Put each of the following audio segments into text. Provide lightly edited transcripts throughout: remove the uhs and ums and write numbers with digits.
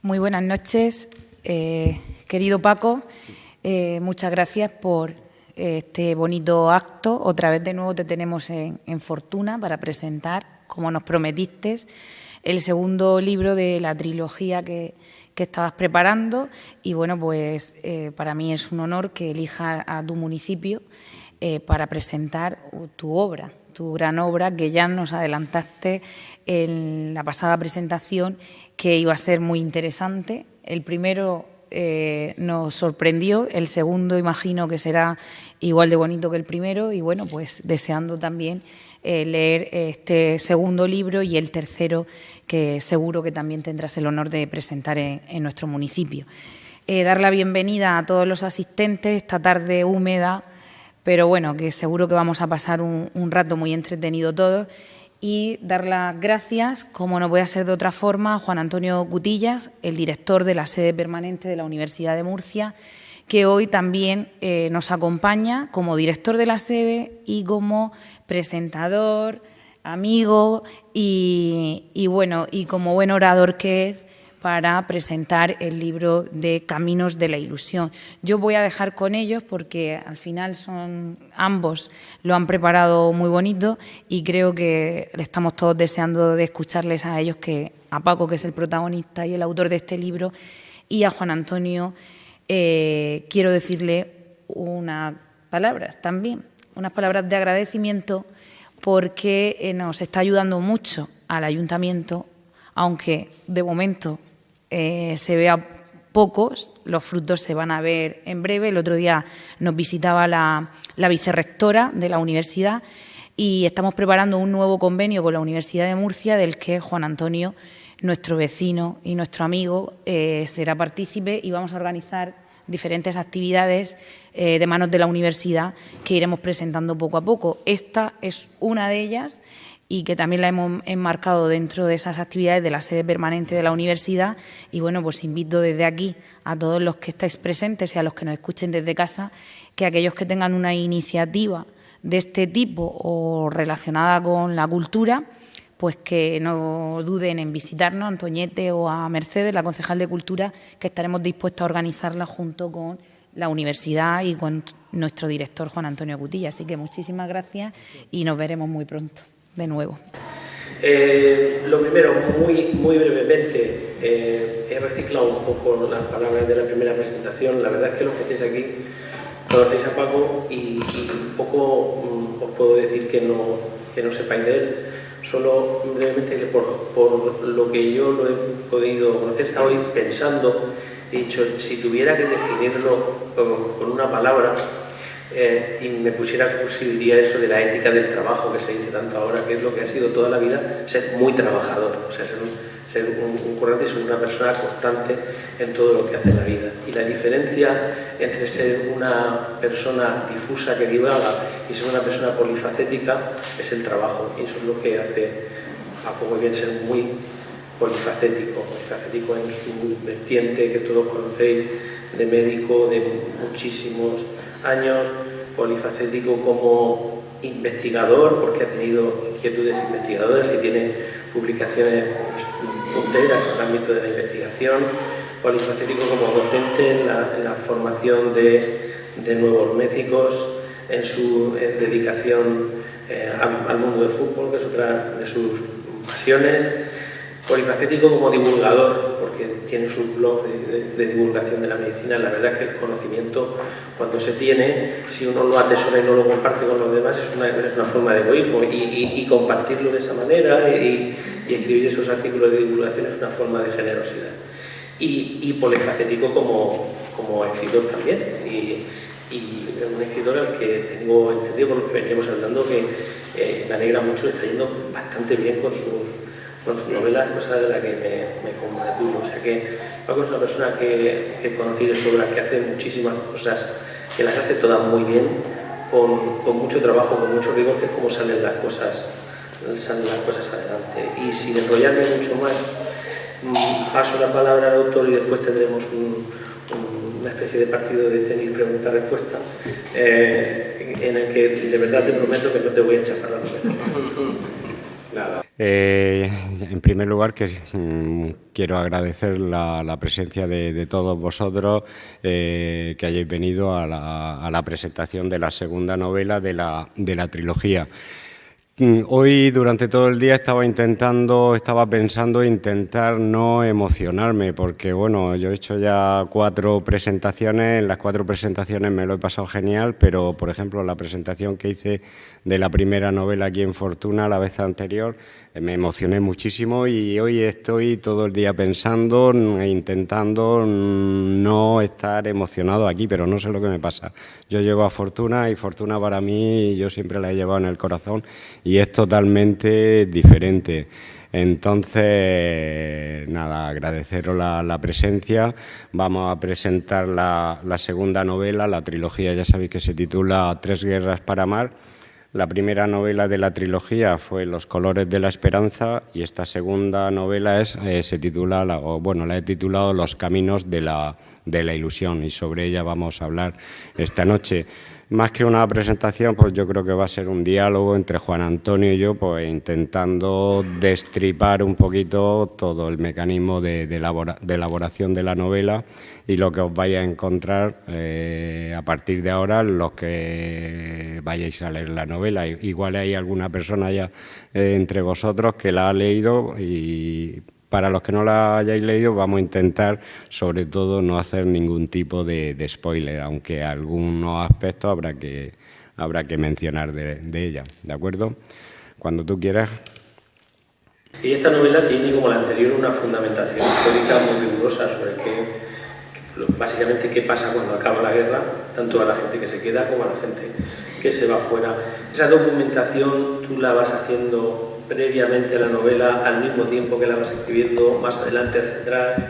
Muy buenas noches, querido Paco. Muchas gracias por este bonito acto. Otra vez de nuevo te tenemos en Fortuna para presentar, como nos prometiste, el segundo libro de la trilogía que estabas preparando. Y bueno, pues para mí es un honor que elijas a tu municipio para presentar tu obra, tu gran obra, que ya nos adelantaste en la pasada presentación que iba a ser muy interesante. El primero nos sorprendió, el segundo imagino que será igual de bonito que el primero y bueno, pues deseando también leer este segundo libro y el tercero que seguro que también tendrás el honor de presentar en nuestro municipio. Dar la bienvenida a todos los asistentes esta tarde húmeda, pero bueno, que seguro que vamos a pasar un rato muy entretenido todos. Y dar las gracias, como no puede ser de otra forma, a Juan Antonio Cutillas, el director de la sede permanente de la Universidad de Murcia, que hoy también nos acompaña como director de la sede y como presentador, amigo y bueno, y como buen orador que es, para presentar el libro de Caminos de la Ilusión. Yo voy a dejar con ellos porque al final ambos lo han preparado muy bonito y creo que estamos todos deseando de escucharles a ellos, a Paco, que es el protagonista y el autor de este libro, y a Juan Antonio quiero decirle unas palabras también, unas palabras de agradecimiento porque nos está ayudando mucho al ayuntamiento, aunque de momento se vea pocos, los frutos se van a ver en breve. El otro día nos visitaba la vicerrectora de la universidad y estamos preparando un nuevo convenio con la Universidad de Murcia del que Juan Antonio, nuestro vecino y nuestro amigo, será partícipe y vamos a organizar diferentes actividades de manos de la universidad que iremos presentando poco a poco. Esta es una de ellas y que también la hemos enmarcado dentro de esas actividades de la sede permanente de la universidad. Y bueno, pues invito desde aquí a todos los que estáis presentes y a los que nos escuchen desde casa, que aquellos que tengan una iniciativa de este tipo o relacionada con la cultura, pues que no duden en visitarnos, a Antoñete o a Mercedes, la concejal de Cultura, que estaremos dispuestos a organizarla junto con la universidad y con nuestro director Juan Antonio Cutillas. Así que muchísimas gracias y nos veremos muy pronto. De nuevo. Lo primero, muy brevemente, he reciclado un poco las palabras de la primera presentación. La verdad es que los que estáis aquí conocéis a Paco y poco os puedo decir que no sepáis de él. Solo brevemente, por lo que yo lo he podido conocer, estaba hoy pensando, he dicho, si tuviera que definirlo con una palabra, y me pusiera a cursi, diría eso de la ética del trabajo que se dice tanto ahora, que es lo que ha sido toda la vida, ser muy trabajador, o sea, ser un currante y ser una persona constante en todo lo que hace en la vida. Y la diferencia entre ser una persona difusa que divaga y ser una persona polifacética es el trabajo, y eso es lo que hace a poco bien ser muy polifacético en su vertiente que todos conocéis, de médico de muchísimos años, polifacético como investigador, porque ha tenido inquietudes investigadoras y tiene publicaciones punteras en el ámbito de la investigación, polifacético como docente en la formación de nuevos médicos, en su dedicación al mundo del fútbol, que es otra de sus pasiones, polifacético como divulgador, porque tiene su blog de divulgación de la medicina. La verdad es que el conocimiento, cuando se tiene, si uno lo atesora y no lo comparte con los demás, es una forma de egoísmo, y compartirlo de esa manera y escribir esos artículos de divulgación es una forma de generosidad. Y polifacético como escritor también, y un escritor al que tengo entendido, por lo que veníamos hablando, que me alegra mucho, está yendo bastante bien con sus novelas, cosa de la que me congratulo. O sea que Paco es una persona que he conocido de sobra, que hace muchísimas cosas, que las hace todas muy bien, con mucho trabajo, con mucho rigor, que es como salen las cosas adelante. Y sin enrollarme mucho más, paso la palabra al autor y después tendremos una especie de partido de tenis pregunta-respuesta, en el que de verdad te prometo que no te voy a chafar la novela. Nada. En primer lugar, quiero agradecer la presencia de todos vosotros que hayáis venido a la presentación de la segunda novela de la trilogía. Hoy, durante todo el día, estaba pensando intentar no emocionarme, porque bueno, yo he hecho ya 4 presentaciones, en las 4 presentaciones me lo he pasado genial, pero por ejemplo la presentación que hice de la primera novela aquí en Fortuna la vez anterior, me emocioné muchísimo y hoy estoy todo el día pensando e intentando no estar emocionado aquí, pero no sé lo que me pasa. Yo llego a Fortuna y Fortuna para mí yo siempre la he llevado en el corazón y es totalmente diferente. Entonces, nada, agradeceros la presencia. Vamos a presentar la segunda novela, la trilogía, ya sabéis que se titula Tres guerras para amar. La primera novela de la trilogía fue Los colores de la esperanza y esta segunda novela la he titulado Los caminos de la ilusión y sobre ella vamos a hablar esta noche. Más que una presentación, pues yo creo que va a ser un diálogo entre Juan Antonio y yo, pues intentando destripar un poquito todo el mecanismo de elaboración de la novela y lo que os vais a encontrar a partir de ahora los que vayáis a leer la novela. Igual hay alguna persona ya entre vosotros que la ha leído y para los que no la hayáis leído vamos a intentar sobre todo no hacer ningún tipo de spoiler, aunque algunos aspectos habrá que mencionar de ella, ¿de acuerdo? Cuando tú quieras. Y esta novela tiene, como la anterior, una fundamentación histórica muy rigurosa sobre básicamente qué pasa cuando acaba la guerra, tanto a la gente que se queda como a la gente que se va fuera. Esa documentación tú la vas haciendo previamente a la novela, al mismo tiempo que la vas escribiendo, más adelante, hacia atrás.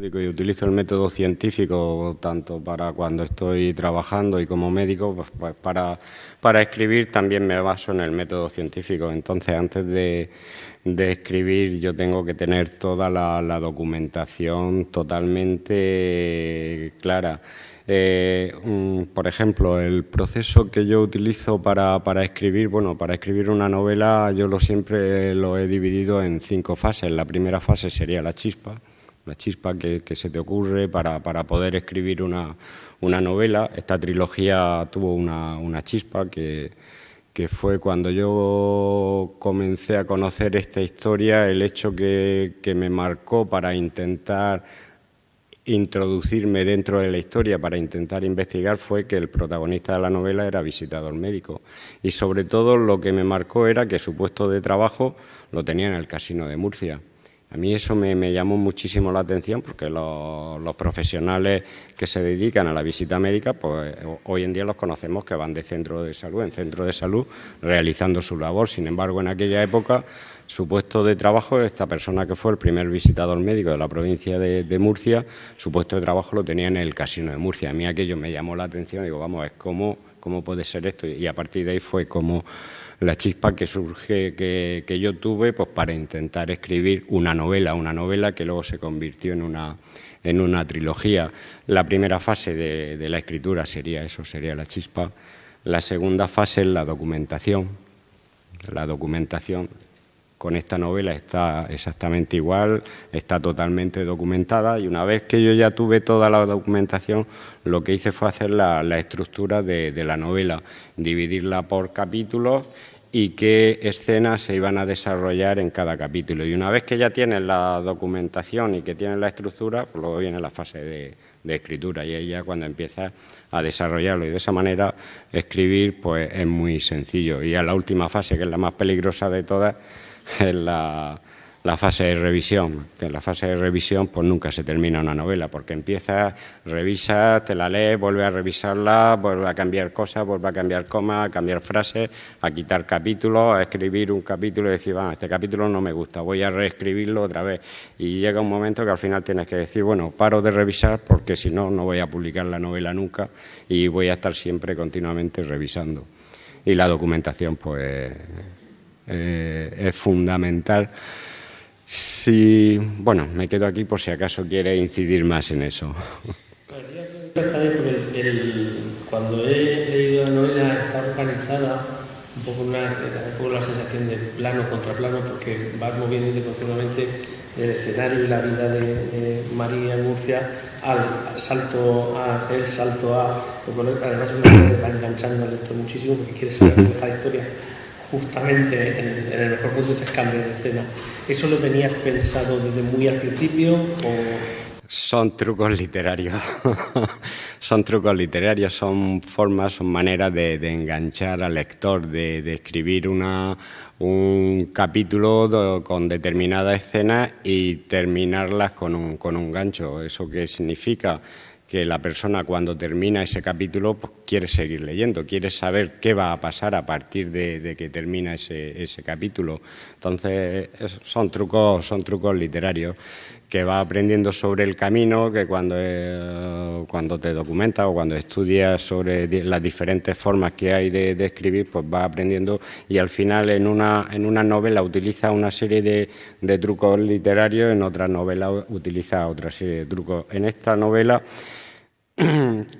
Yo utilizo el método científico tanto para cuando estoy trabajando y como médico, pues para escribir también me baso en el método científico. Entonces, antes de escribir yo tengo que tener toda la documentación totalmente clara. Por ejemplo, el proceso que yo utilizo para escribir, para escribir una novela yo siempre lo he dividido en 5 fases. La primera fase sería la chispa que se te ocurre para poder escribir una novela. Esta trilogía tuvo una chispa que fue cuando yo comencé a conocer esta historia, el hecho que me marcó para intentar introducirme dentro de la historia, para intentar investigar, fue que el protagonista de la novela era visitador médico y sobre todo lo que me marcó era que su puesto de trabajo lo tenía en el Casino de Murcia. A mí eso me llamó muchísimo la atención porque los profesionales que se dedican a la visita médica, pues hoy en día los conocemos que van de centro de salud en centro de salud realizando su labor. Sin embargo, en aquella época, su puesto de trabajo, esta persona que fue el primer visitador médico de la provincia de Murcia, su puesto de trabajo lo tenía en el Casino de Murcia. A mí aquello me llamó la atención, digo, vamos, ¿cómo puede ser esto? Y a partir de ahí fue como la chispa que surge que yo tuve pues para intentar escribir una novela que luego se convirtió en una trilogía. La primera fase de la escritura sería la chispa. La segunda fase es la documentación. La documentación con esta novela está exactamente igual, está totalmente documentada y una vez que yo ya tuve toda la documentación, lo que hice fue hacer la estructura de la novela, dividirla por capítulos y qué escenas se iban a desarrollar en cada capítulo. Y una vez que ya tienes la documentación y que tienes la estructura, pues luego viene la fase de escritura y ahí ya cuando empiezas a desarrollarlo. Y de esa manera escribir pues es muy sencillo. Y a la última fase, que es la más peligrosa de todas, es la fase de revisión, que en la fase de revisión pues nunca se termina una novela, porque empiezas, revisas, te la lees, vuelves a revisarla, vuelves a cambiar cosas, vuelves a cambiar comas, a cambiar frases, a quitar capítulos, a escribir un capítulo y decir, este capítulo no me gusta, voy a reescribirlo otra vez. Y llega un momento que al final tienes que decir, bueno, paro de revisar porque si no, no voy a publicar la novela nunca y voy a estar siempre continuamente revisando. Y la documentación pues es fundamental. Sí, bueno, me quedo aquí por si acaso quiere incidir más en eso. Cuando he leído la novela está organizada un poco la sensación cuestión de plano contra plano, porque vas moviéndote continuamente del escenario y la vida de María en Murcia al salto A, el salto A, además va enganchando al lector muchísimo porque quiere saber cómo deja la historia justamente en el mejor punto de este cambio de escena. ¿Eso lo tenías pensado desde muy al principio o...? Son trucos literarios, son trucos literarios, son formas, son maneras de enganchar al lector, de escribir un capítulo con determinadas escenas y terminarlas con un gancho. ¿Eso qué significa? Que la persona cuando termina ese capítulo pues, quiere seguir leyendo, quiere saber qué va a pasar a partir de que termina ese capítulo. Entonces son trucos literarios que va aprendiendo sobre el camino, que cuando te documentas o cuando estudias sobre las diferentes formas que hay de escribir, pues vas aprendiendo y al final en una novela utiliza una serie de trucos literarios, en otra novela utiliza otra serie de trucos. En esta novela,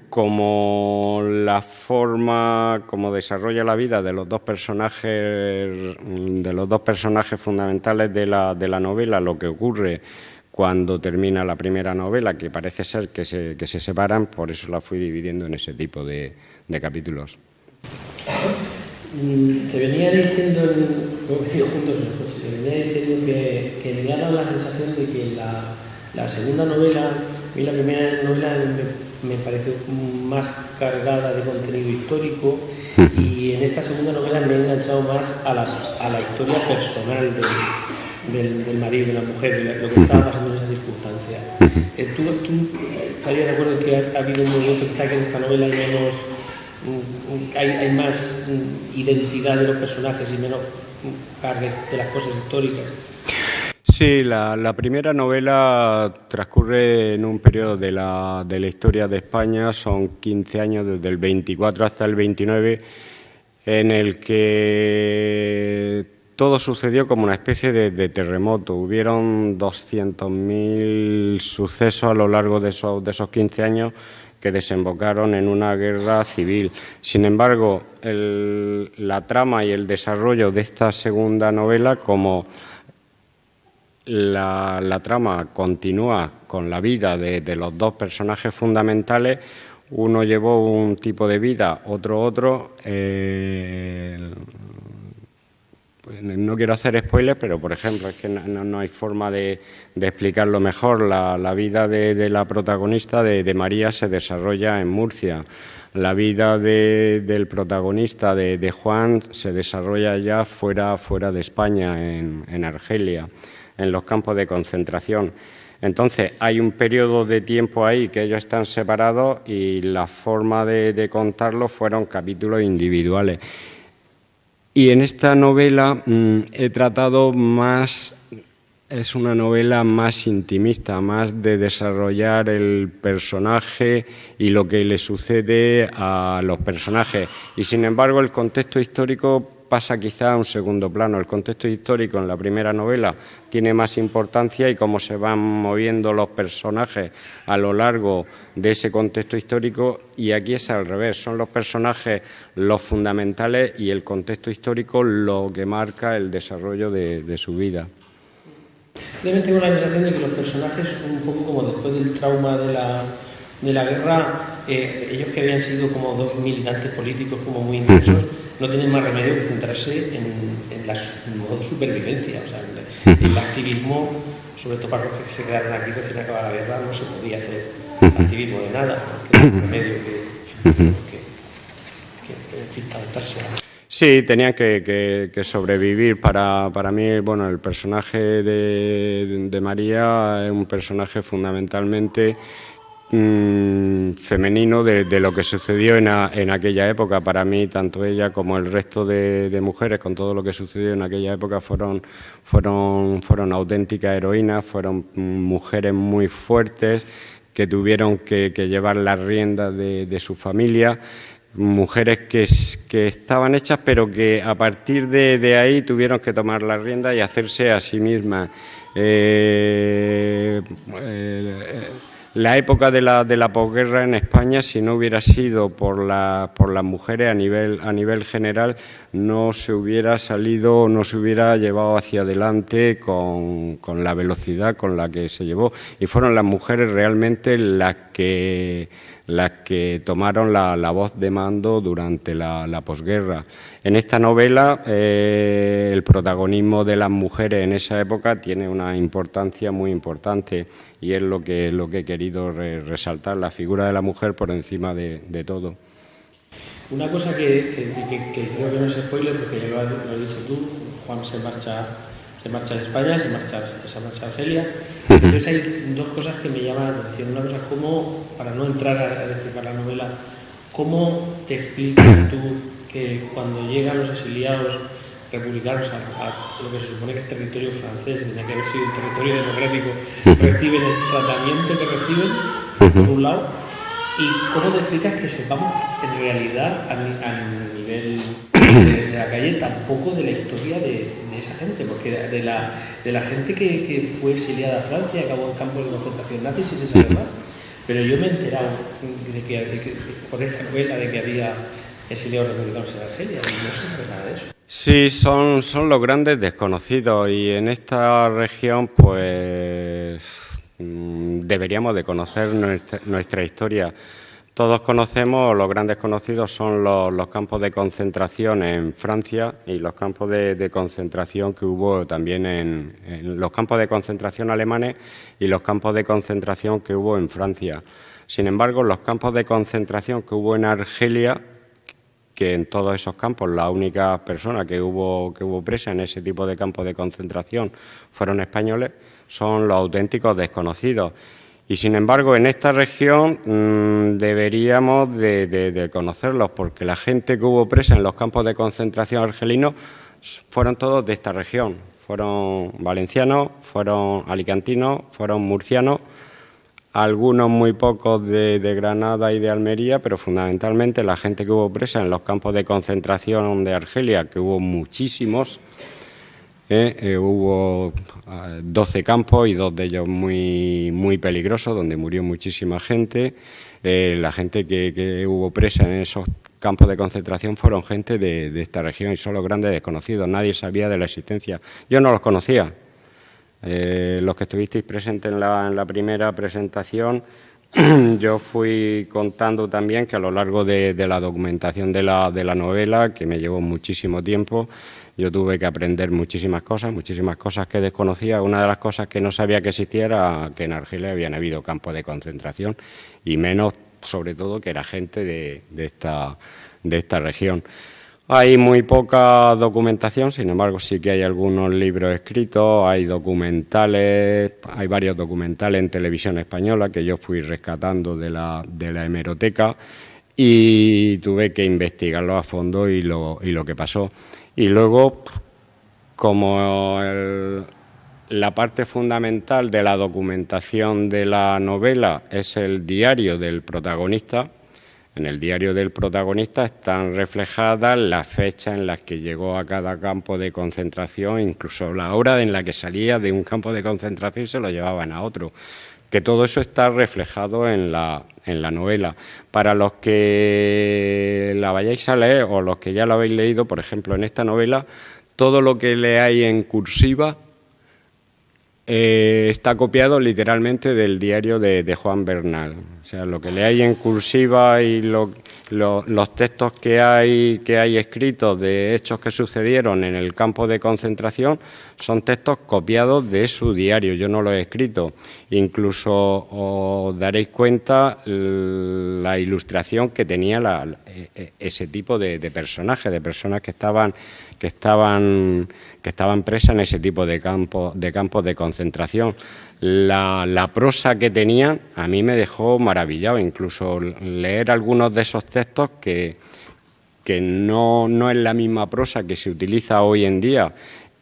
como la forma, como desarrolla la vida de los dos personajes fundamentales de la novela, lo que ocurre cuando termina la primera novela, que parece ser que se separan, por eso la fui dividiendo en ese tipo de capítulos. Te venía diciendo, que me ha dado la sensación de que la segunda novela, a mí la primera novela me pareció más cargada de contenido histórico y en esta segunda novela me he enganchado más a la historia personal del marido, de la mujer, lo que estaba pasando en esas circunstancias. ¿Tú estarías de acuerdo en que ha habido un movimiento quizá que en esta novela hay más identidad de los personajes y menos carga de las cosas históricas? Sí, la primera novela transcurre en un periodo de la historia de España, son 15 años, desde el 24 hasta el 29, en el que todo sucedió como una especie de terremoto. Hubieron 200.000 sucesos a lo largo de esos 15 años que desembocaron en una guerra civil. Sin embargo, la trama y el desarrollo de esta segunda novela, como la trama continúa con la vida de los dos personajes fundamentales, uno llevó un tipo de vida, otro. No quiero hacer spoilers, pero por ejemplo, es que no hay forma de explicarlo mejor. La vida de la protagonista, de María, se desarrolla en Murcia. La vida del protagonista, de Juan, se desarrolla ya fuera de España, en Argelia, en los campos de concentración. Entonces, hay un periodo de tiempo ahí que ellos están separados y la forma de contarlo fueron capítulos individuales. Y en esta novela he tratado más, es una novela más intimista, más de desarrollar el personaje y lo que le sucede a los personajes. Y sin embargo, el contexto histórico pasa quizá a un segundo plano. El contexto histórico en la primera novela tiene más importancia y cómo se van moviendo los personajes a lo largo de ese contexto histórico, y aquí es al revés, son los personajes los fundamentales y el contexto histórico lo que marca el desarrollo de su vida. También tengo la sensación de que los personajes, un poco como después del trauma de la guerra, ellos que habían sido como dos militantes políticos como muy intensos, no tienen más remedio que centrarse en la supervivencia. O sea, el activismo, sobre todo para los que se quedaron aquí recién acabada la guerra, no se podía hacer activismo de nada, que era un remedio que adaptarse a... Sí, tenían que sobrevivir. Para mí, bueno, el personaje de María es un personaje fundamentalmente femenino de lo que sucedió en aquella época. Para mí, tanto ella como el resto de mujeres, con todo lo que sucedió en aquella época, fueron auténticas heroínas, fueron mujeres muy fuertes que tuvieron que llevar las riendas de su familia, mujeres que estaban hechas, pero que a partir de ahí tuvieron que tomar las riendas y hacerse a sí mismas. La época de la posguerra en España, si no hubiera sido por las mujeres a nivel general, no se hubiera salido, no se hubiera llevado hacia adelante con la velocidad con la que se llevó. Y fueron las mujeres realmente las que tomaron la voz de mando durante la posguerra. En esta novela el protagonismo de las mujeres en esa época tiene una importancia muy importante y es lo que he querido resaltar, la figura de la mujer por encima de todo. Una cosa que creo que no es spoiler, porque ya lo has dicho tú, Juan se marcha de España, se marcha a Argelia. Entonces hay dos cosas que me llaman la atención. Una cosa es cómo, para no entrar a destripar la novela, ¿cómo te explicas tú que cuando llegan los exiliados republicanos a lo que se supone que es territorio francés, tenía que haber sido un territorio democrático, reciben el tratamiento que reciben, por un lado, y cómo te explicas que sepamos en realidad a nivel de la calle tampoco de la historia de esa gente, porque de la gente que fue exiliada a Francia, acabó en campos de concentración nazis, sí se sabe más, pero yo me he enterado por esta novela de que había exiliados republicanos en Argelia y no se sabe nada de eso. Sí, son los grandes desconocidos y en esta región pues deberíamos de conocer nuestra historia. Todos conocemos, los grandes conocidos son los campos de concentración en Francia y los campos de concentración que hubo también en los campos de concentración alemanes y los campos de concentración que hubo en Francia. Sin embargo, los campos de concentración que hubo en Argelia, que en todos esos campos la única persona que hubo presa en ese tipo de campos de concentración fueron españoles, son los auténticos desconocidos. Y sin embargo, en esta región deberíamos de conocerlos, porque la gente que hubo presa en los campos de concentración argelinos fueron todos de esta región. Fueron valencianos, fueron alicantinos, fueron murcianos, algunos muy pocos de Granada y de Almería, pero fundamentalmente la gente que hubo presa en los campos de concentración de Argelia, que hubo muchísimos. Hubo 12 campos y 2 de ellos muy peligrosos, donde murió muchísima gente. La gente que hubo presa en esos campos de concentración fueron gente de esta región y son los grandes desconocidos. Nadie sabía de la existencia. Yo no los conocía. Los que estuvisteis presentes en la primera presentación, yo fui contando también que a lo largo de la documentación de la novela, que me llevó muchísimo tiempo, yo tuve que aprender muchísimas cosas que desconocía. Una de las cosas que no sabía que existía era que en Argelia habían habido campos de concentración y menos, sobre todo, que era gente de esta región. Hay muy poca documentación, sin embargo sí que hay algunos libros escritos, hay documentales, hay varios documentales en televisión española que yo fui rescatando de la hemeroteca y tuve que investigarlo a fondo y lo que pasó. Y luego, como la parte fundamental de la documentación de la novela es el diario del protagonista, en el diario del protagonista están reflejadas las fechas en las que llegó a cada campo de concentración, incluso la hora en la que salía de un campo de concentración y se lo llevaban a otro. Que todo eso está reflejado en la novela. Para los que la vayáis a leer o los que ya la habéis leído, por ejemplo, en esta novela, todo lo que leáis en cursiva está copiado literalmente del diario de Juan Bernal. O sea, lo que leáis en cursiva y los textos que hay escritos de hechos que sucedieron en el campo de concentración son textos copiados de su diario. Yo no los he escrito. Incluso os daréis cuenta la ilustración que tenía ese tipo de personajes, de personas que estaban presas en ese tipo de campos de concentración. La prosa que tenían a mí me dejó maravillado, incluso leer algunos de esos textos que no es la misma prosa que se utiliza hoy en día,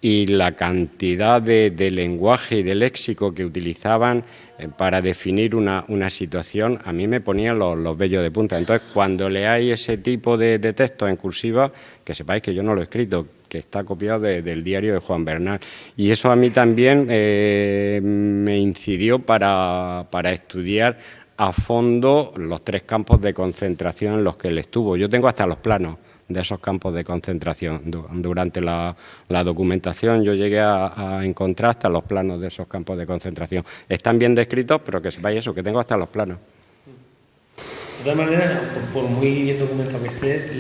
y la cantidad de lenguaje y de léxico que utilizaban para definir una situación, a mí me ponían los vellos de punta. Entonces, cuando leáis ese tipo de textos en cursiva, que sepáis que yo no lo he escrito, que está copiado del diario de Juan Bernal. Y eso a mí también me incidió para estudiar a fondo los 3 campos de concentración en los que él estuvo. Yo tengo hasta los planos esos campos de concentración. Durante la documentación yo llegué a encontrar hasta los planos de esos campos de concentración. Están bien descritos, pero que sepáis eso, que tengo hasta los planos. De todas maneras, por muy bien documentado que estés,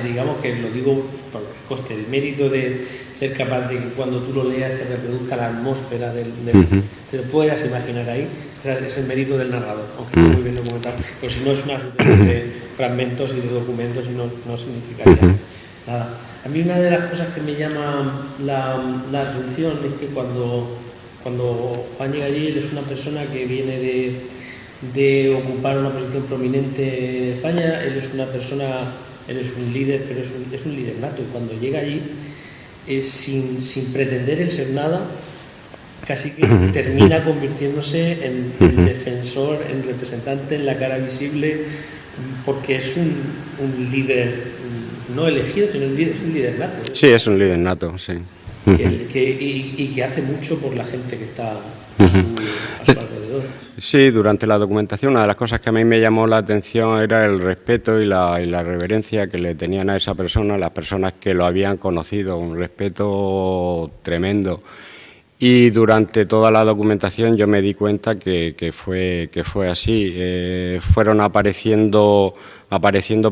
digamos que lo digo por coste, el mérito de ser capaz de que cuando tú lo leas te reproduzca la atmósfera te lo puedas imaginar ahí, es el mérito del narrador, aunque esté muy bien documentado, pero si no es una sucesión de fragmentos y de documentos y no significaría nada. A mí una de las cosas que me llama la atención es que cuando Juan llega allí, él es una persona que viene de ocupar una posición prominente en España, él es un líder, pero es un líder nato, y cuando llega allí, sin pretender el ser nada, casi que termina convirtiéndose en defensor, en representante, en la cara visible, porque es un líder no elegido, sino es un líder nato. Sí, es un líder nato, sí. Que hace mucho por la gente que está a su alrededor. Sí, durante la documentación una de las cosas que a mí me llamó la atención era el respeto y la reverencia que le tenían a esa persona, las personas que lo habían conocido, un respeto tremendo. Y durante toda la documentación yo me di cuenta que fue así. Fueron apareciendo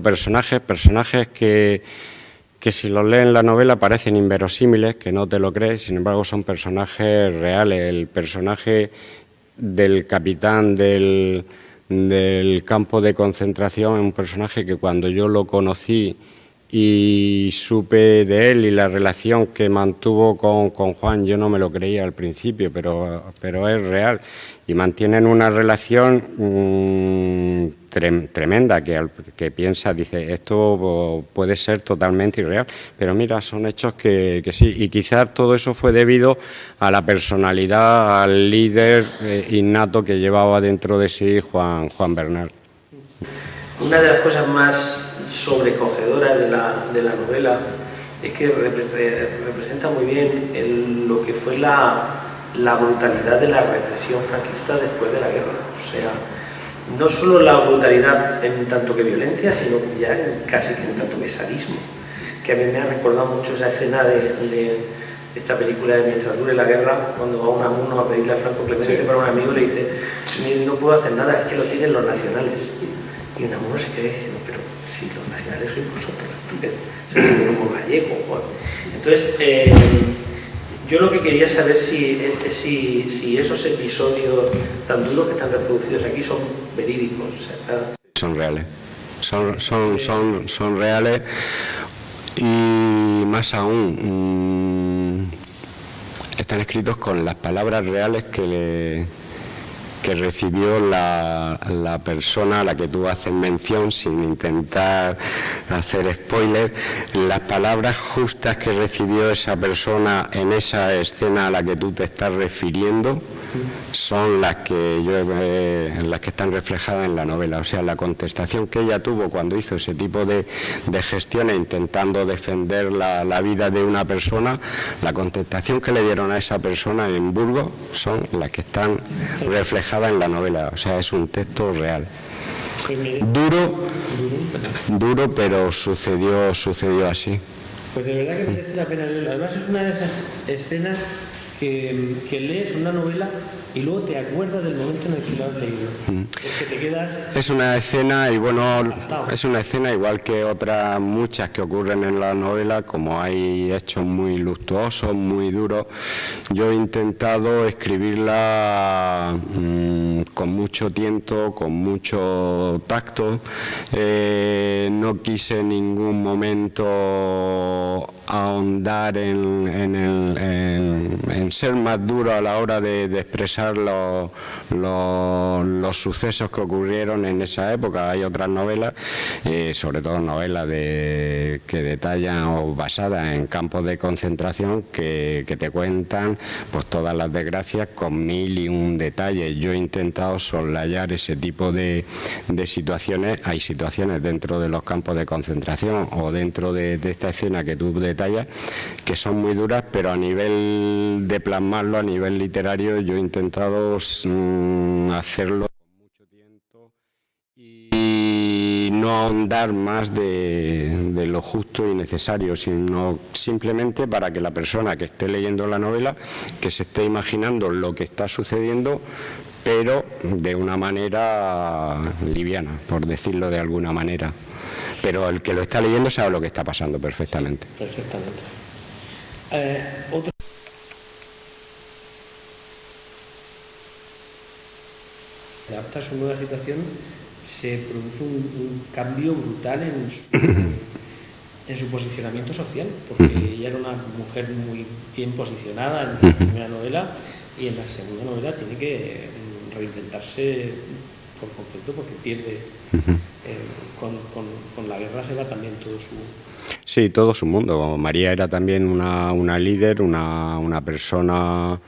personajes que si los lees en la novela parecen inverosímiles, que no te lo crees, sin embargo son personajes reales. El personaje del capitán del campo de concentración es un personaje que cuando yo lo conocí y supe de él y la relación que mantuvo con Juan, yo no me lo creía al principio, pero es real. Y mantienen una relación tremenda que piensa, dice, esto puede ser totalmente irreal, pero mira, son hechos que sí, y quizás todo eso fue debido a la personalidad, al líder innato que llevaba dentro de sí Juan Bernal. Una de las cosas más sobrecogedoras de la novela es que representa muy bien lo que fue la brutalidad de la represión franquista después de la guerra. O sea, no solo la brutalidad en tanto que violencia, sino ya casi que en tanto que sadismo, que a mí me ha recordado mucho esa escena de esta película de Mientras dure la guerra, cuando va Unamuno a pedirle a Franco Clemente para un amigo, le dice, no puedo hacer nada, es que lo tienen los nacionales. Y Unamuno se queda diciendo, pero si los nacionales sois vosotros, se tienen como gallego. Entonces, yo lo que quería saber si esos episodios tan duros que están reproducidos aquí son verídicos. O sea, son reales. Son reales y más aún están escritos con las palabras reales que recibió la persona a la que tú haces mención, sin intentar hacer spoiler. Las palabras justas que recibió esa persona en esa escena a la que tú te estás refiriendo son las que están reflejadas en la novela. O sea, la contestación que ella tuvo cuando hizo ese tipo de gestiones intentando defender la vida de una persona, la contestación que le dieron a esa persona en Burgos son las que están reflejadas en la novela. O sea, es un texto real. Duro, pero sucedió así. Pues de verdad que merece la pena leerlo. Además es una de esas escenas que lees una novela y luego te acuerdas del momento en el que lo has leído. Porque te quedas... Es una escena, y bueno, es una escena igual que otras muchas que ocurren en la novela, como hay hechos muy luctuosos, muy duros. Yo he intentado escribirla con mucho tiento, con mucho tacto. No quise en ningún momento ahondar en ser más duro a la hora de expresar los sucesos que ocurrieron en esa época. Hay otras novelas, sobre todo novelas que detallan o basadas en campos de concentración que te cuentan pues todas las desgracias con 1001 detalles. Yo he intentado soslayar ese tipo de situaciones. Hay situaciones dentro de los campos de concentración o dentro de esta escena que tú detallas que son muy duras, pero a nivel de plasmarlo, a nivel literario, yo he intentado hacerlo con mucho tiempo y y no ahondar más de lo justo y necesario, sino simplemente para que la persona que esté leyendo la novela, que se esté imaginando lo que está sucediendo, pero de una manera liviana, por decirlo de alguna manera. Pero el que lo está leyendo sabe lo que está pasando perfectamente. Sí, perfectamente. Adapta a su nueva situación, se produce un cambio brutal en su posicionamiento social, porque ella era una mujer muy bien posicionada en la primera novela, y en la segunda novela tiene que reinventarse por completo, porque pierde con la guerra, se va también todo su... Sí, todo su mundo. María era también una líder, una persona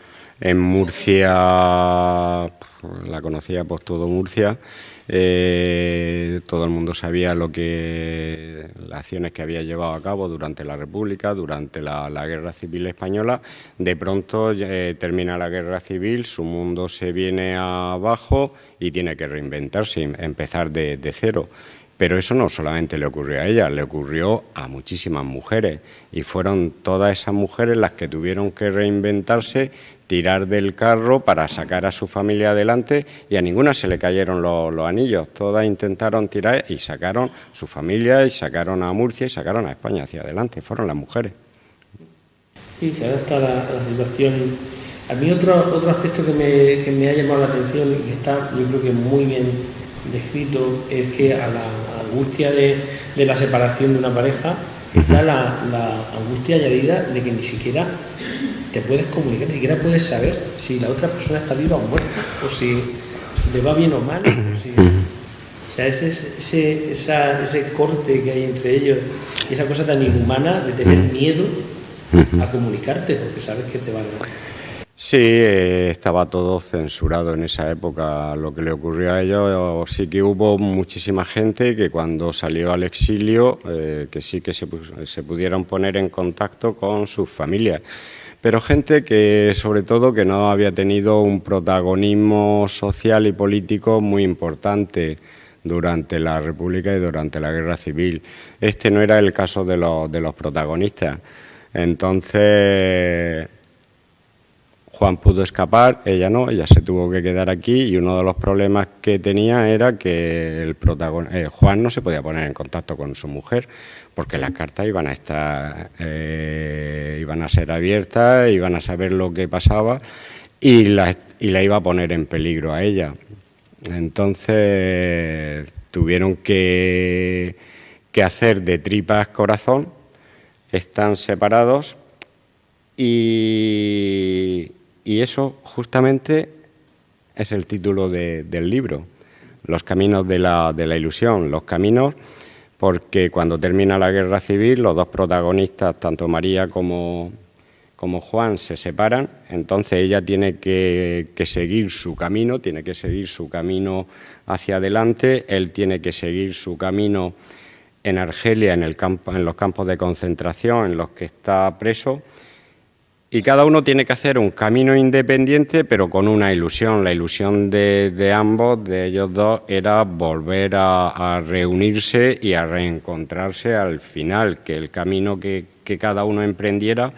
en Murcia, la conocía por todo Murcia. Todo el mundo sabía las acciones que había llevado a cabo durante la República, durante la Guerra Civil Española. De pronto termina la Guerra Civil, su mundo se viene abajo y tiene que reinventarse, empezar de cero. Pero eso no solamente le ocurrió a ella, le ocurrió a muchísimas mujeres, y fueron todas esas mujeres las que tuvieron que reinventarse, tirar del carro para sacar a su familia adelante, y a ninguna se le cayeron los anillos. Todas intentaron tirar y sacaron su familia, y sacaron a Murcia y sacaron a España hacia adelante. Fueron las mujeres. Sí, se adapta a la situación. A mí otro aspecto que me ha llamado la atención y que está, yo creo que muy bien descrito, es que a la angustia de la separación de una pareja está la angustia añadida de que ni siquiera te puedes comunicar, ni siquiera puedes saber si la otra persona está viva o muerta, o si le va bien o mal, o sea, ese corte que hay entre ellos, y esa cosa tan inhumana de tener miedo a comunicarte, porque sabes que te va a ganar. Sí, estaba todo censurado en esa época. Lo que le ocurrió a ellos, sí que hubo muchísima gente que cuando salió al exilio, que sí que se pudieron poner en contacto con sus familias. Pero gente que, sobre todo, que no había tenido un protagonismo social y político muy importante durante la República y durante la Guerra Civil. Este no era el caso de los protagonistas. Entonces, Juan pudo escapar, ella no, ella se tuvo que quedar aquí, y uno de los problemas que tenía era que Juan no se podía poner en contacto con su mujer, porque las cartas iban a estar, iban a ser abiertas, iban a saber lo que pasaba, y la iba a poner en peligro a ella. Entonces tuvieron que hacer de tripas corazón. Están separados, y eso justamente es el título del libro, Los caminos de la ilusión. Los caminos, porque cuando termina la Guerra Civil, los dos protagonistas, tanto María como Juan, se separan. Entonces ella tiene que seguir su camino, hacia adelante. Él tiene que seguir su camino en Argelia, en los campos de concentración en los que está preso. Y cada uno tiene que hacer un camino independiente, pero con una ilusión. La ilusión de ambos, de ellos dos, era volver a reunirse y a reencontrarse al final, que el camino que cada uno emprendiera,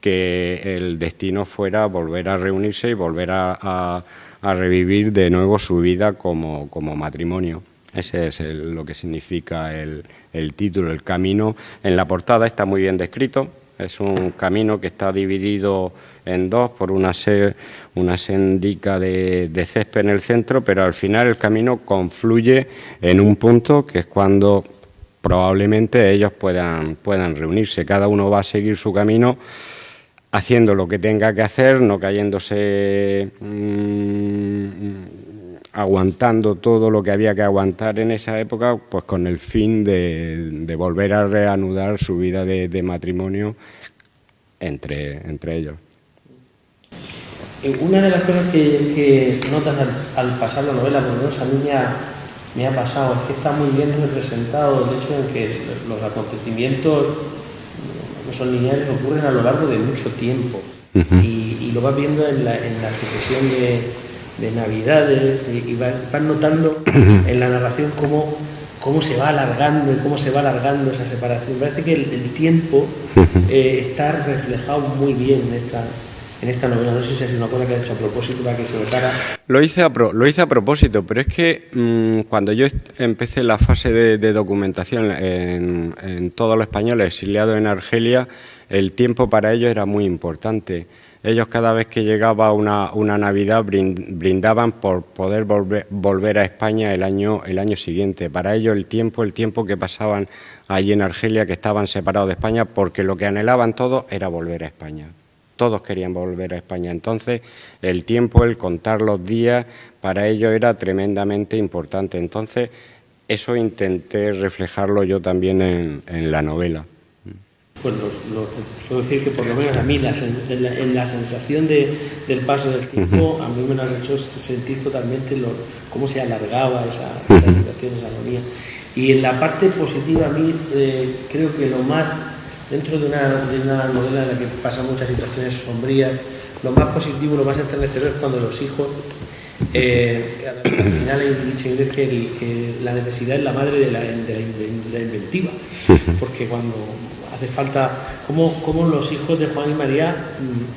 que el destino fuera volver a reunirse y volver a revivir de nuevo su vida como matrimonio. Ese es lo que significa el título, el camino. En la portada está muy bien descrito. Es un camino que está dividido en dos por una sendica de césped en el centro, pero al final el camino confluye en un punto que es cuando probablemente ellos puedan reunirse. Cada uno va a seguir su camino haciendo lo que tenga que hacer, no cayéndose, aguantando todo lo que había que aguantar en esa época, pues con el fin de volver a reanudar su vida de matrimonio entre ellos. Una de las cosas que notas al pasar la novela, por lo menos a mí me ha pasado, es que está muy bien representado el hecho de que los acontecimientos no son lineales, ocurren a lo largo de mucho tiempo. Y lo vas viendo en la sucesión de Navidades, y vas notando en la narración cómo cómo se va alargando y cómo se va alargando esa separación. Parece que el tiempo está reflejado muy bien en esta novela. No sé si es una cosa que ha hecho a propósito para que se notara. Lo hice a propósito, pero es que cuando yo empecé la fase de documentación en todos los españoles exiliados en Argelia, el tiempo para ellos era muy importante. Ellos cada vez que llegaba una Navidad brindaban por poder volver a España el año siguiente. Para ellos el tiempo que pasaban allí en Argelia, que estaban separados de España, porque lo que anhelaban todos era volver a España. Todos querían volver a España. Entonces, el tiempo, el contar los días, para ellos era tremendamente importante. Entonces, eso intenté reflejarlo yo también en la novela. Pues puedo decir que por lo menos a mí en la sensación del paso del tiempo, a mí me lo ha hecho sentir totalmente cómo se alargaba esa situación, esa agonía. Y en la parte positiva, a mí creo que lo más, dentro de una novela en la que pasan muchas situaciones sombrías, lo más positivo, lo más enternecedor es cuando los hijos, al final hay un dicho inglés que la necesidad es la madre de la inventiva, porque cuando hace falta, como los hijos de Juan y María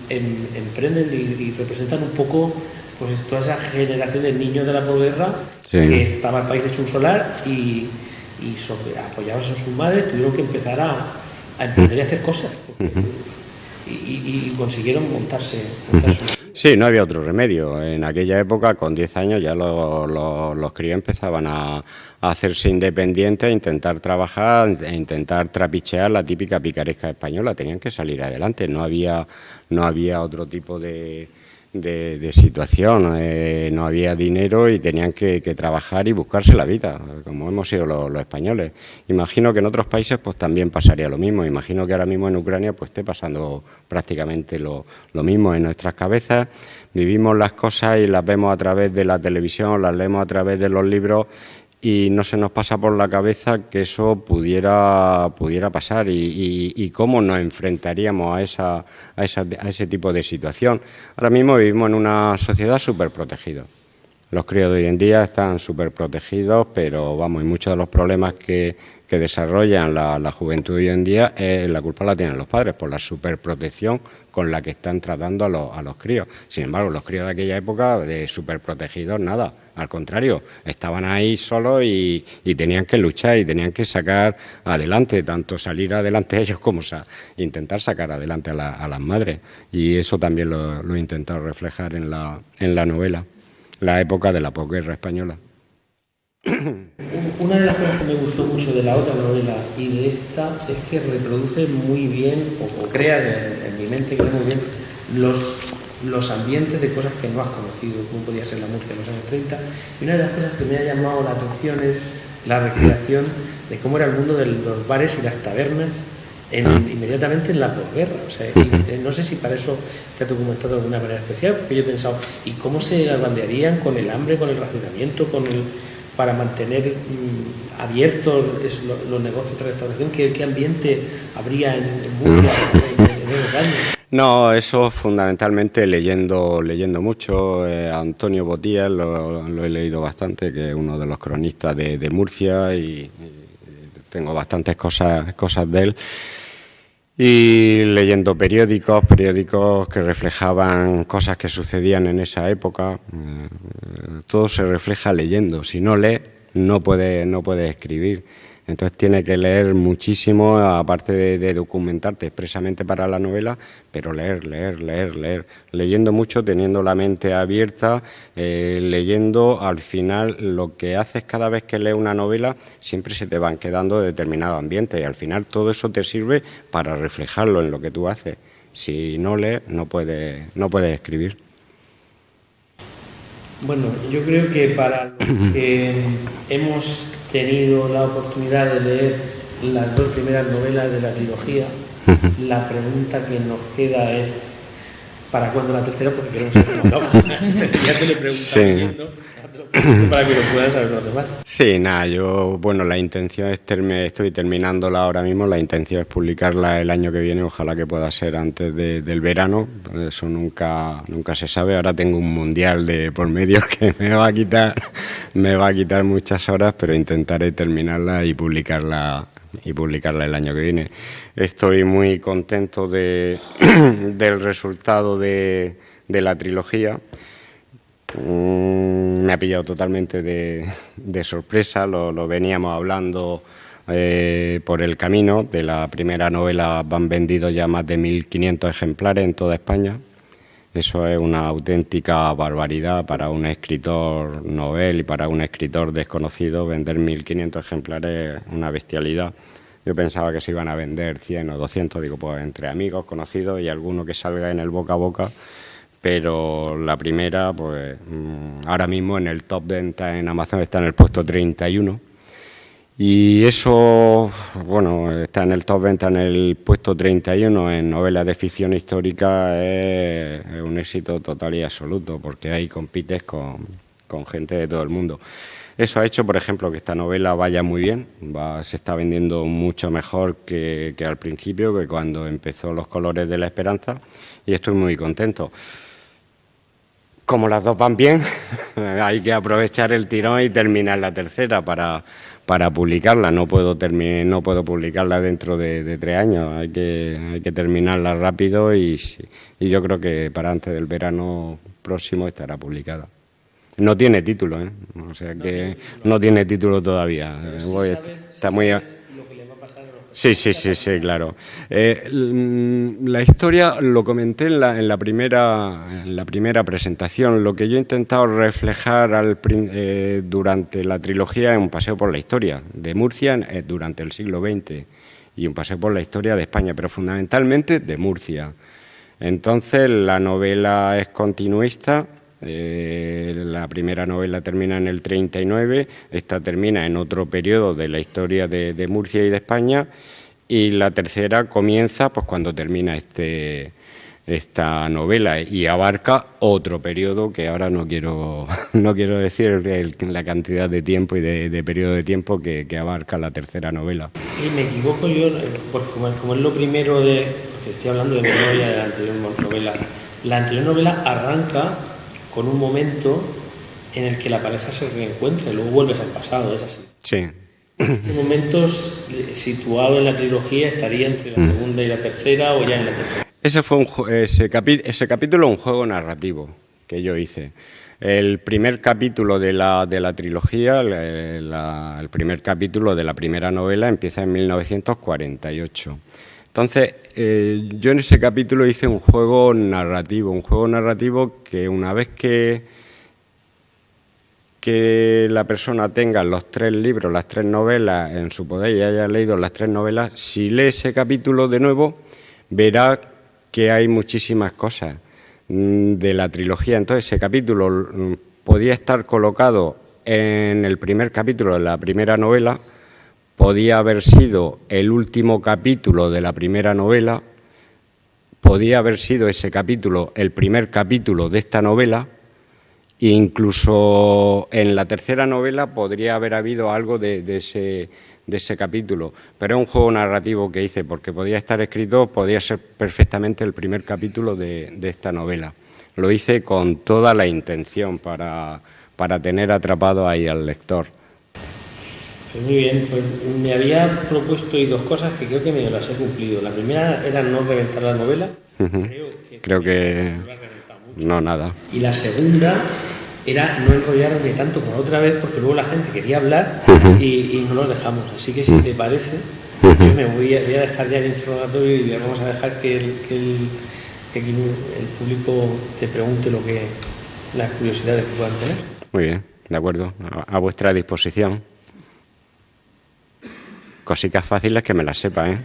emprenden y representan un poco pues toda esa generación de niños de la posguerra, sí, que estaba el país hecho un solar y apoyados en sus madres, tuvieron que empezar a emprender y hacer cosas, y consiguieron montarse. Sí, no había otro remedio. En aquella época, con 10 años, ya los críos empezaban a hacerse independientes, a intentar trabajar, a intentar trapichear la típica picaresca española. Tenían que salir adelante, no había otro tipo de situación, no había dinero y tenían que trabajar y buscarse la vida, como hemos sido los españoles. Imagino que en otros países pues también pasaría lo mismo. Imagino que ahora mismo en Ucrania pues esté pasando prácticamente lo mismo. En nuestras cabezas vivimos las cosas y las vemos a través de la televisión, las leemos a través de los libros, y no se nos pasa por la cabeza que eso pudiera pasar y cómo nos enfrentaríamos a ese tipo de situación. Ahora mismo vivimos en una sociedad súper protegida. Los críos de hoy en día están súper protegidos, pero vamos, y muchos de los problemas que desarrollan la juventud hoy en día, la culpa la tienen los padres por la superprotección con la que están tratando a los críos. Sin embargo, los críos de aquella época, de superprotegidos, nada. Al contrario, estaban ahí solos y tenían que luchar y tenían que sacar adelante, tanto salir adelante ellos como intentar sacar adelante a las madres. Y eso también lo he intentado reflejar en la novela, la época de la posguerra española. Una de las cosas que me gustó mucho de la otra novela y de esta es que reproduce muy bien, o crea en mi mente, crea muy bien los ambientes de cosas que no has conocido, como podía ser la Murcia de los años 30. Y una de las cosas que me ha llamado la atención es la recreación de cómo era el mundo de los bares y las tabernas inmediatamente en la posguerra. O sea, no sé si para eso te has documentado de alguna manera especial, porque yo he pensado, ¿y cómo se bandearían con el hambre, con el racionamiento, para mantener abiertos los negocios de restauración? ¿Qué ambiente habría en Murcia en esos años? No, eso fundamentalmente leyendo mucho. Antonio Botías lo he leído bastante, que es uno de los cronistas de Murcia, y tengo bastantes cosas de él. Y leyendo periódicos que reflejaban cosas que sucedían en esa época. Todo se refleja leyendo. Si no lees, no puedes escribir. Entonces tienes que leer muchísimo, aparte de documentarte expresamente para la novela, pero leer. Leyendo mucho, teniendo la mente abierta, leyendo. Al final, lo que haces cada vez que lees una novela, siempre se te van quedando determinados ambientes, y al final todo eso te sirve para reflejarlo en lo que tú haces. Si no lees, no puedes escribir. Bueno, yo creo que para los que hemos tenido la oportunidad de leer las dos primeras novelas de la trilogía, la pregunta que nos queda es ¿para cuándo la tercera? Porque queremos saber cómo acaba. Ya te lo he preguntado, ¿no? Para que lo puedan saber los demás. Sí, la intención es estoy terminándola ahora mismo. La intención es publicarla el año que viene, ojalá que pueda ser antes del verano. Eso nunca se sabe. Ahora tengo un mundial de por medio que me va a quitar me va a quitar muchas horas, pero intentaré terminarla y publicarla el año que viene. Estoy muy contento del resultado de la trilogía. Me ha pillado totalmente de sorpresa, lo veníamos hablando por el camino. De la primera novela van vendidos ya más de 1.500 ejemplares en toda España. Eso es una auténtica barbaridad para un escritor novel y para un escritor desconocido. Vender 1.500 ejemplares es una bestialidad. Yo pensaba que se iban a vender 100 o 200, digo, pues entre amigos, conocidos y alguno que salga en el boca a boca. Pero la primera, pues ahora mismo en el top venta en Amazon está en el puesto 31. Y eso, bueno, está en el top venta en el puesto 31 en novelas de ficción histórica, es un éxito total y absoluto, porque ahí compites con gente de todo el mundo. Eso ha hecho, por ejemplo, que esta novela vaya muy bien, se está vendiendo mucho mejor que al principio, que cuando empezó Los colores de la esperanza, y estoy muy contento. Como las dos van bien, hay que aprovechar el tirón y terminar la tercera para publicarla. No puedo publicarla dentro de 3 años, hay que terminarla rápido y yo creo que para antes del verano próximo estará publicada. No tiene título, o sea que no tiene título todavía. Está muy... Sí, claro. La historia lo comenté en la primera presentación. Lo que yo he intentado reflejar durante la trilogía es un paseo por la historia de Murcia durante el siglo XX y un paseo por la historia de España, pero fundamentalmente de Murcia. Entonces, la novela es continuista. La primera novela termina en el 39, esta termina en otro periodo de la historia de Murcia y de España, y la tercera comienza pues cuando termina esta novela y abarca otro periodo que ahora no quiero decir la cantidad de tiempo y de periodo de tiempo que abarca la tercera novela. Y me equivoco yo, pues como es lo primero porque estoy hablando de memoria de la anterior novela. La anterior novela arranca con un momento en el que la pareja se reencuentra y luego vuelves al pasado, ¿es así? Sí. Ese momento situado en la trilogía estaría entre la segunda y la tercera o ya en la tercera. Ese capítulo es un juego narrativo que yo hice. El primer capítulo de la trilogía, el primer capítulo de la primera novela empieza en 1948. Entonces, yo en ese capítulo hice un juego narrativo que una vez que la persona tenga los 3 libros, las 3 novelas en su poder y haya leído las 3 novelas, si lee ese capítulo de nuevo, verá que hay muchísimas cosas de la trilogía. Entonces, ese capítulo podía estar colocado en el primer capítulo de la primera novela, podía haber sido el último capítulo de la primera novela, podía haber sido ese capítulo el primer capítulo de esta novela, e incluso en la tercera novela podría haber habido algo de ese capítulo. Pero es un juego narrativo que hice, porque podía estar escrito, podía ser perfectamente el primer capítulo de esta novela. Lo hice con toda la intención para tener atrapado ahí al lector. Pues muy bien, pues me había propuesto 2 cosas que creo que me las he cumplido. La primera era no reventar la novela. Creo que no, nada. Y la segunda era no enrollarme tanto como otra vez, porque luego la gente quería hablar y no lo dejamos. Así que si te parece, yo me voy a dejar ya el interrogatorio y vamos a dejar que el público te pregunte las curiosidades que puedan tener. Muy bien, de acuerdo, a vuestra disposición. Cositas fáciles que me las sepa, ¿eh?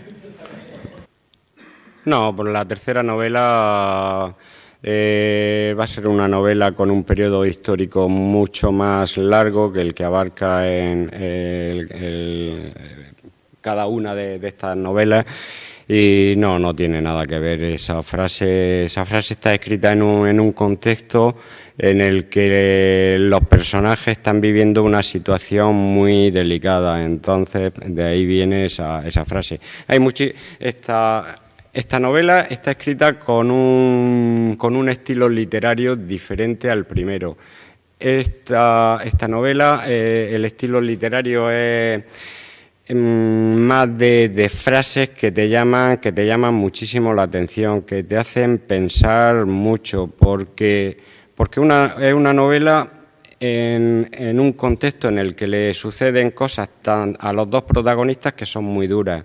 No, por la tercera novela va a ser una novela con un periodo histórico mucho más largo que el que abarca en cada una de estas novelas. Y no tiene nada que ver. Esa frase está escrita en un contexto en el que los personajes están viviendo una situación muy delicada. Entonces, de ahí viene esa frase. Esta novela está escrita con un estilo literario diferente al primero. esta novela, el estilo literario es más de frases que te llaman muchísimo la atención, que te hacen pensar mucho, porque es una novela en un contexto en el que le suceden cosas a los dos protagonistas que son muy duras.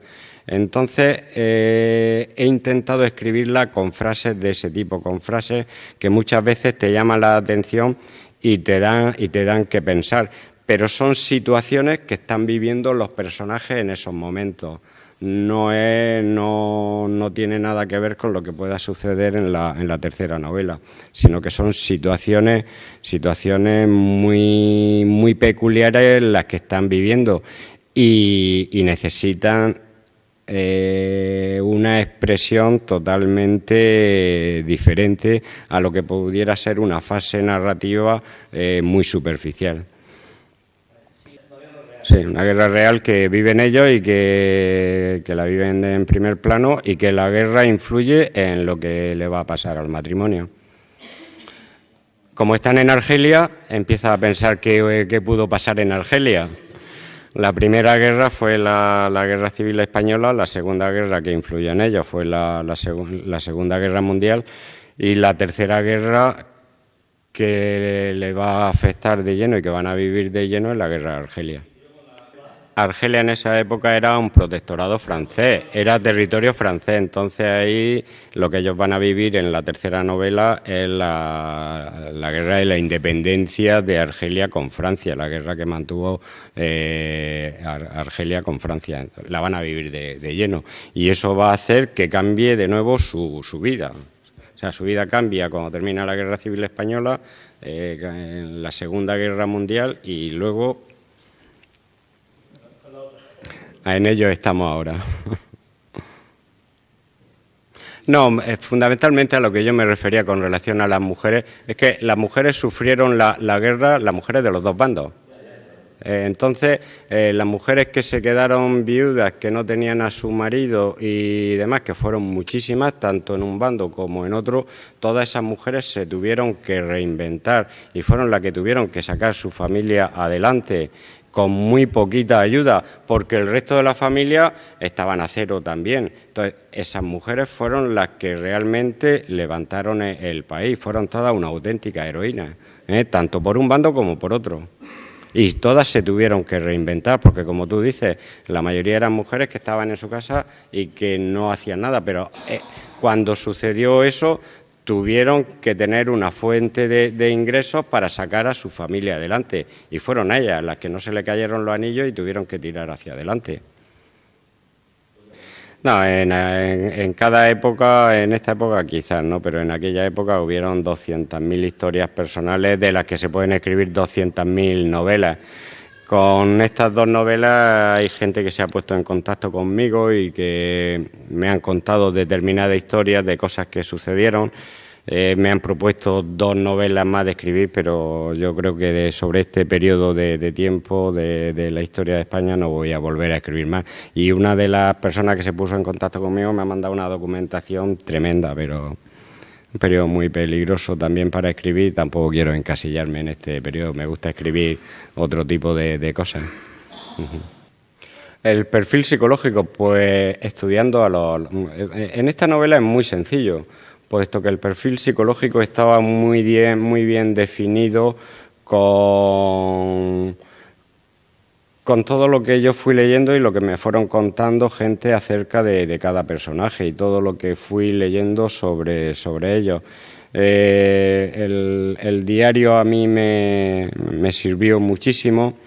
Entonces, he intentado escribirla con frases de ese tipo, con frases que muchas veces te llaman la atención y te dan que pensar, pero son situaciones que están viviendo los personajes en esos momentos. No tiene nada que ver con lo que pueda suceder en la tercera novela, sino que son situaciones muy, muy peculiares las que están viviendo y necesitan una expresión totalmente diferente a lo que pudiera ser una fase narrativa muy superficial. Sí, una guerra real que viven ellos y que la viven en primer plano, y que la guerra influye en lo que le va a pasar al matrimonio. Como están en Argelia, empieza a pensar qué pudo pasar en Argelia. La primera guerra fue la Guerra Civil Española, la segunda guerra que influyó en ellos fue la Segunda Guerra Mundial, y la tercera guerra que le va a afectar de lleno y que van a vivir de lleno es la guerra de Argelia. Argelia en esa época era un protectorado francés, era territorio francés, entonces ahí lo que ellos van a vivir en la tercera novela es la guerra de la independencia de Argelia con Francia, la guerra que mantuvo Argelia con Francia, la van a vivir de lleno, y eso va a hacer que cambie de nuevo su vida. O sea, su vida cambia cuando termina la Guerra Civil Española, en la Segunda Guerra Mundial, y luego en ello estamos ahora. No, fundamentalmente a lo que yo me refería con relación a las mujeres, es que las mujeres sufrieron la guerra, las mujeres de los dos bandos. Entonces, las mujeres que se quedaron viudas, que no tenían a su marido y demás, que fueron muchísimas, tanto en un bando como en otro, todas esas mujeres se tuvieron que reinventar y fueron las que tuvieron que sacar su familia adelante con muy poquita ayuda, porque el resto de la familia estaban a cero también. Entonces, esas mujeres fueron las que realmente levantaron el país, fueron todas una auténtica heroína, tanto por un bando como por otro. Y todas se tuvieron que reinventar, porque como tú dices, la mayoría eran mujeres que estaban en su casa y que no hacían nada, pero cuando sucedió eso, tuvieron que tener una fuente de ingresos para sacar a su familia adelante, y fueron ellas las que no se le cayeron los anillos y tuvieron que tirar hacia adelante. No, en cada época, en esta época quizás no, pero en aquella época hubieron 200.000 historias personales, de las que se pueden escribir 200.000 novelas. Con estas dos novelas hay gente que se ha puesto en contacto conmigo y que me han contado determinadas historias de cosas que sucedieron. Me han propuesto 2 novelas más de escribir, pero yo creo que sobre este periodo de tiempo de la historia de España no voy a volver a escribir más. Y una de las personas que se puso en contacto conmigo me ha mandado una documentación tremenda, pero un periodo muy peligroso también para escribir. Tampoco quiero encasillarme en este periodo, me gusta escribir otro tipo de cosas. El perfil psicológico, pues estudiando en esta novela es muy sencillo, puesto que el perfil psicológico estaba muy bien definido con todo lo que yo fui leyendo y lo que me fueron contando gente acerca de cada personaje y todo lo que fui leyendo sobre ellos. El diario a mí me sirvió muchísimo.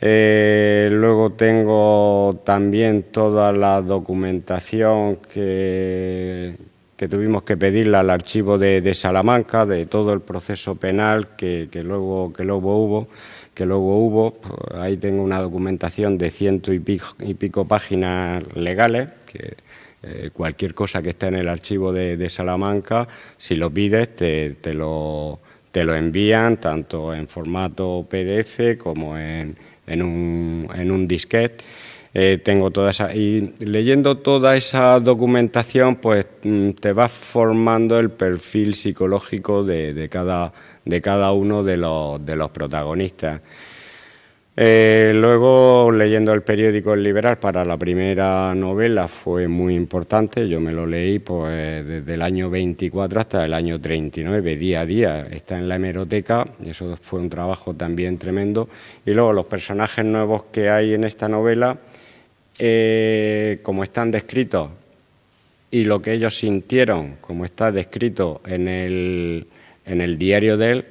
Luego tengo también toda la documentación que tuvimos que pedirle al archivo de Salamanca, de todo el proceso penal que luego hubo. Ahí tengo una documentación de 100 y pico páginas legales, que cualquier cosa que esté en el archivo de Salamanca, si lo pides, te lo envían, tanto en formato PDF como en un disquete. tengo toda esa, y leyendo toda esa documentación, pues te vas formando el perfil psicológico de cada uno de los protagonistas. Luego, leyendo el periódico El Liberal para la primera novela fue muy importante. Yo me lo leí pues desde el año 24 hasta el año 39, día a día. Está en la hemeroteca, y eso fue un trabajo también tremendo. Y luego los personajes nuevos que hay en esta novela, como están descritos, y lo que ellos sintieron, como está descrito en el diario de él,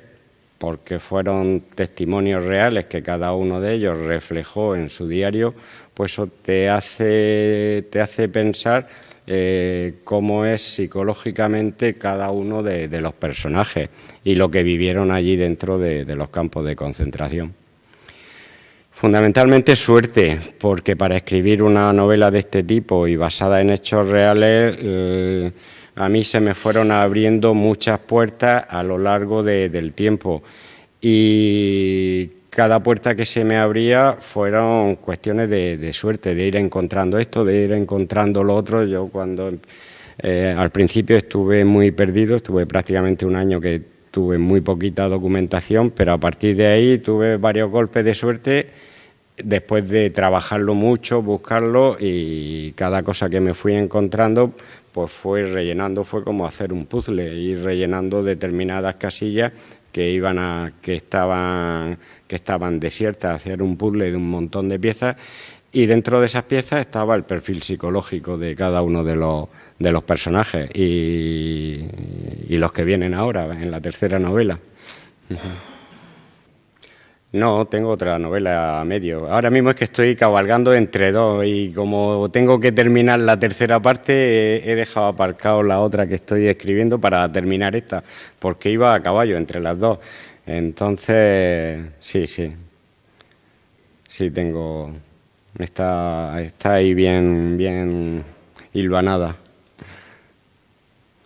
porque fueron testimonios reales que cada uno de ellos reflejó en su diario, pues eso te hace pensar cómo es psicológicamente cada uno de los personajes y lo que vivieron allí dentro de los campos de concentración. Fundamentalmente suerte, porque para escribir una novela de este tipo y basada en hechos reales, a mí se me fueron abriendo muchas puertas a lo largo del tiempo, y cada puerta que se me abría fueron cuestiones de suerte, de ir encontrando esto, de ir encontrando lo otro. Yo cuando al principio estuve muy perdido, estuve prácticamente un año que tuve muy poquita documentación, pero a partir de ahí tuve varios golpes de suerte después de trabajarlo mucho, buscarlo, y cada cosa que me fui encontrando pues fue rellenando, fue como hacer un puzzle, ir rellenando determinadas casillas que estaban desiertas, hacer un puzzle de un montón de piezas, y dentro de esas piezas estaba el perfil psicológico de cada uno de los personajes y los que vienen ahora en la tercera novela. No, tengo otra novela a medio. Ahora mismo es que estoy cabalgando entre dos, y como tengo que terminar la tercera parte, he dejado aparcado la otra que estoy escribiendo para terminar esta, porque iba a caballo entre las dos. Entonces, sí tengo, está ahí bien hilvanada.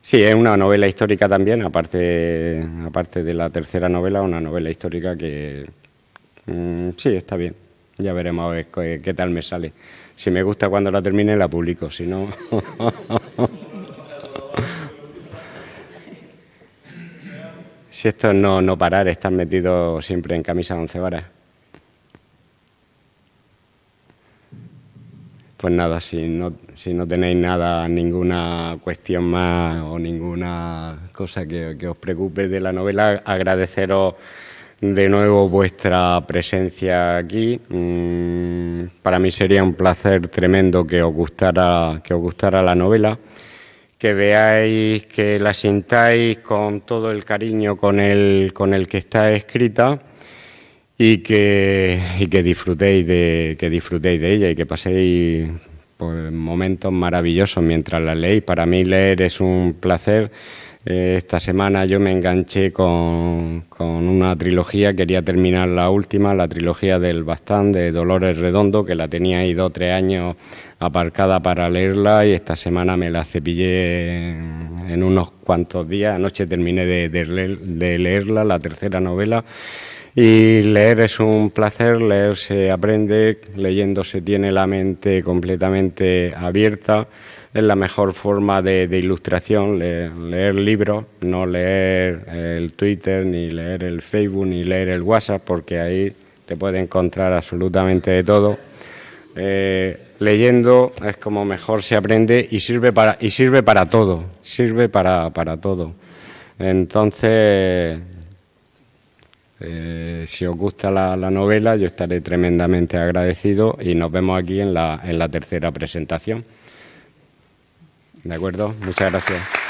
Sí, es una novela histórica también, aparte de la tercera novela, una novela histórica que sí, está bien. Ya veremos a ver qué tal me sale. Si me gusta cuando la termine, la publico. Si no... Si esto es no parar, estar metido siempre en camisa de 11 varas. Pues nada, si no tenéis ninguna cuestión más o ninguna cosa que os preocupe de la novela, agradeceros de nuevo vuestra presencia aquí. Para mí sería un placer tremendo que os gustara la novela, que veáis, que la sintáis con todo el cariño con el que está escrita, y que disfrutéis de ella, y que paséis pues momentos maravillosos mientras la leéis. Para mí leer es un placer. Esta semana yo me enganché con una trilogía, quería terminar la última, la trilogía del Bastán, de Dolores Redondo, que la tenía ahí 2 o 3 años aparcada para leerla, y esta semana me la cepillé en unos cuantos días. Anoche terminé de leerla, la tercera novela. Y leer es un placer, leer se aprende, leyendo se tiene la mente completamente abierta. Es la mejor forma de ilustración, leer libros, no leer el Twitter, ni leer el Facebook, ni leer el WhatsApp, porque ahí te puede encontrar absolutamente de todo. Leyendo es como mejor se aprende, y sirve para todo, sirve para todo. Entonces, si os gusta la novela, yo estaré tremendamente agradecido, y nos vemos aquí en la tercera presentación. ¿De acuerdo? Muchas gracias.